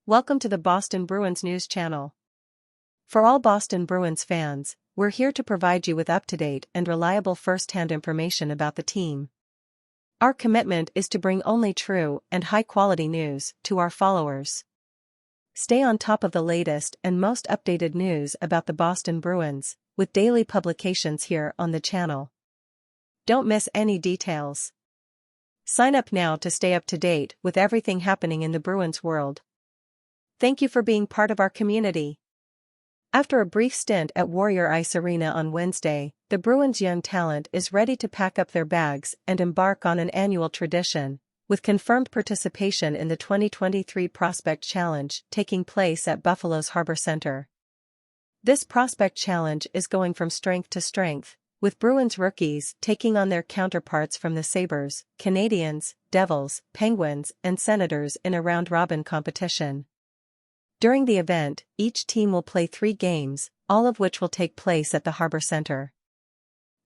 Welcome to the Boston Bruins News Channel. For all Boston Bruins fans, we're here to provide you with up-to-date and reliable first-hand information about the team. Our commitment is to bring only true and high-quality news to our followers. Stay on top of the latest and most updated news about the Boston Bruins, with daily publications here on the channel. Don't miss any details. Sign up now to stay up to date with everything happening in the Bruins world. Thank you for being part of our community. After a brief stint at Warrior Ice Arena on Wednesday, the Bruins' young talent is ready to pack up their bags and embark on an annual tradition, with confirmed participation in the 2023 Prospect Challenge taking place at Buffalo's Harbor Center. This Prospect Challenge is going from strength to strength, with Bruins rookies taking on their counterparts from the Sabres, Canadiens, Devils, Penguins, and Senators in a round-robin competition. During the event, each team will play 3 games, all of which will take place at the Harbor Center.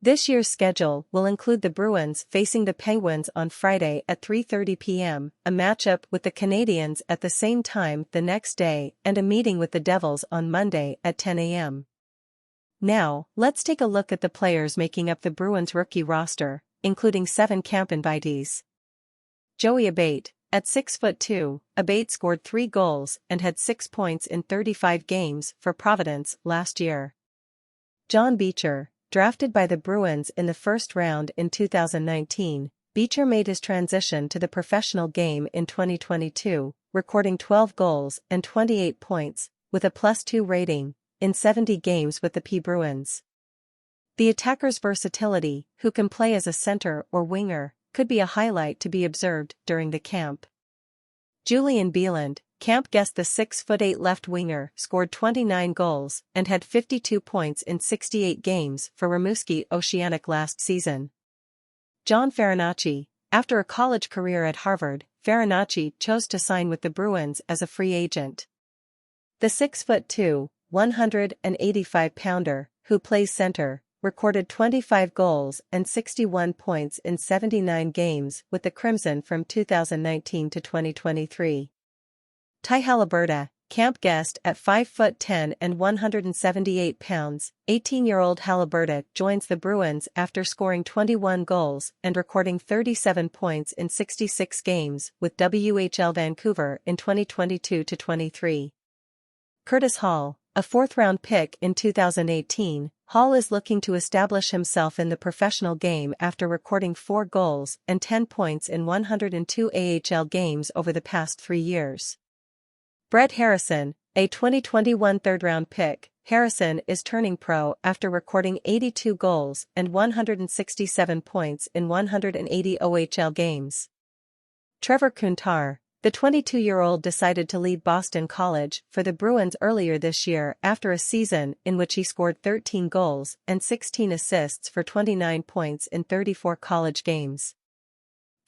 This year's schedule will include the Bruins facing the Penguins on Friday at 3:30 p.m., a matchup with the Canadiens at the same time the next day, and a meeting with the Devils on Monday at 10 a.m. Now, let's take a look at the players making up the Bruins rookie roster, including 7 camp invitees. Joey Abate. At 6'2", Abate scored 3 goals and had 6 points in 35 games for Providence last year. John Beecher, drafted by the Bruins in the first round in 2019, Beecher made his transition to the professional game in 2022, recording 12 goals and 28 points, with a +2 rating, in 70 games with the Bruins. The attacker's versatility, who can play as a center or winger, could be a highlight to be observed during the camp. Julian Bieland, camp guest the 6'8" left winger, scored 29 goals and had 52 points in 68 games for Rimouski Oceanic last season. John Farinacci, after a college career at Harvard, Farinacci chose to sign with the Bruins as a free agent. The 6'2", 185-pounder, who plays center, recorded 25 goals and 61 points in 79 games with the Crimson from 2019 to 2023. Ty Haliburda, camp guest at 5'10" and 178 pounds, 18-year-old Haliburda joins the Bruins after scoring 21 goals and recording 37 points in 66 games with WHL Vancouver in 2022 to 23. Curtis Hall, a 4th-round pick in 2018, Hall is looking to establish himself in the professional game after recording 4 goals and 10 points in 102 AHL games over the past 3 years. Brett Harrison, a 2021 3rd-round pick, Harrison is turning pro after recording 82 goals and 167 points in 180 OHL games. Trevor Kuntar, the 22-year-old decided to leave Boston College for the Bruins earlier this year after a season in which he scored 13 goals and 16 assists for 29 points in 34 college games.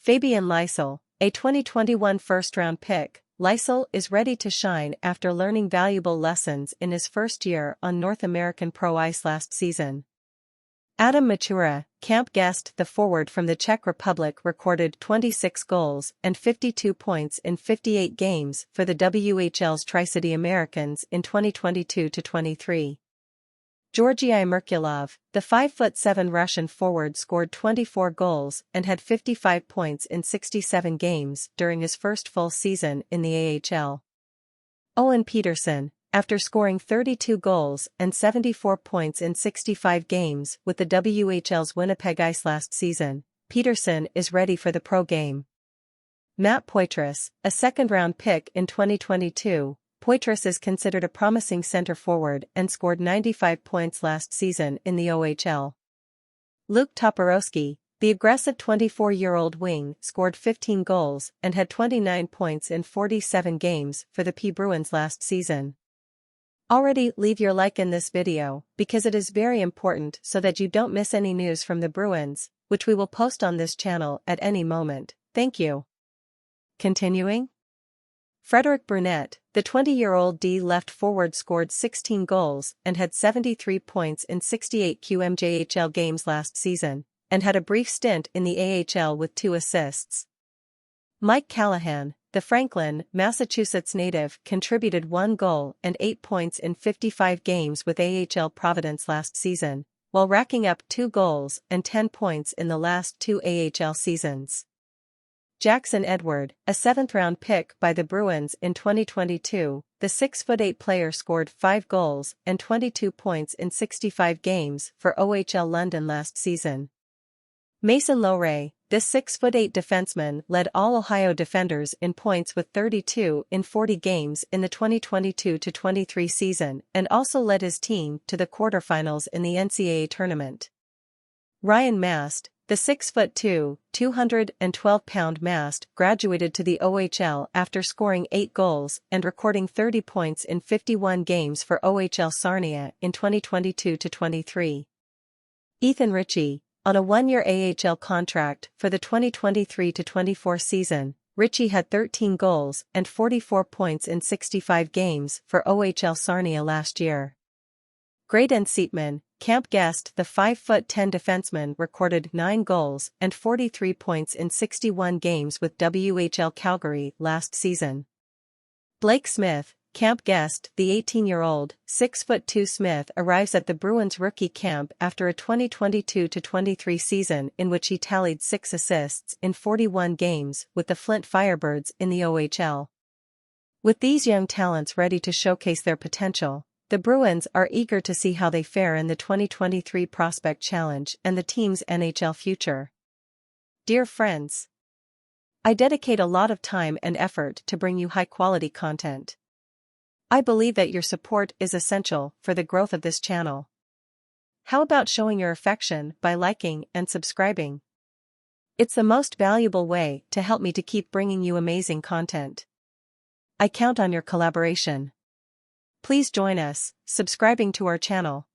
Fabian Lysell, a 2021 first-round pick, Lysell is ready to shine after learning valuable lessons in his first year on North American Pro Ice last season. Adam Matura, camp guest the forward from the Czech Republic, recorded 26 goals and 52 points in 58 games for the WHL's Tri-City Americans in 2022 to 23. Georgii Merkulov, the 5'7" Russian forward, scored 24 goals and had 55 points in 67 games during his first full season in the AHL. Owen Peterson, after scoring 32 goals and 74 points in 65 games with the WHL's Winnipeg Ice last season, Peterson is ready for the pro game. Matt Poitras, a 2nd-round pick in 2022, Poitras is considered a promising center forward and scored 95 points last season in the OHL. Luke Toporowski, the aggressive 24-year-old wing, scored 15 goals and had 29 points in 47 games for the Bruins last season. Already leave your like in this video, because it is very important so that you don't miss any news from the Bruins, which we will post on this channel at any moment. Thank you. Continuing. Frederick Brunette, the 20-year-old D left forward, scored 16 goals and had 73 points in 68 QMJHL games last season, and had a brief stint in the AHL with 2 assists. Mike Callahan, the Franklin, Massachusetts native contributed 1 goal and 8 points in 55 games with AHL Providence last season, while racking up 2 goals and 10 points in the last 2 AHL seasons. Jackson Edward, a 7th-round pick by the Bruins in 2022, the 6'8" player scored 5 goals and 22 points in 65 games for OHL London last season. Mason Lohrei, this 6'8" defenseman led all Ohio defenders in points with 32 in 40 games in the 2022-23 season and also led his team to the quarterfinals in the NCAA tournament. Ryan Mast, the 6'2", 212-pound Mast graduated to the OHL after scoring 8 goals and recording 30 points in 51 games for OHL Sarnia in 2022-23. Ethan Ritchie, on a 1-year AHL contract for the 2023-24 season, Ritchie had 13 goals and 44 points in 65 games for OHL Sarnia last year. Graydon Seatman, camp guest, the 5'10" defenseman recorded 9 goals and 43 points in 61 games with WHL Calgary last season. Blake Smith, camp guest, the 18-year-old, 6'2" Smith arrives at the Bruins rookie camp after a 2022-23 season in which he tallied 6 assists in 41 games with the Flint Firebirds in the OHL. With these young talents ready to showcase their potential, the Bruins are eager to see how they fare in the 2023 Prospect Challenge and the team's NHL future. Dear friends, I dedicate a lot of time and effort to bring you high-quality content. I believe that your support is essential for the growth of this channel. How about showing your affection by liking and subscribing? It's the most valuable way to help me to keep bringing you amazing content. I count on your collaboration. Please join us, subscribing to our channel.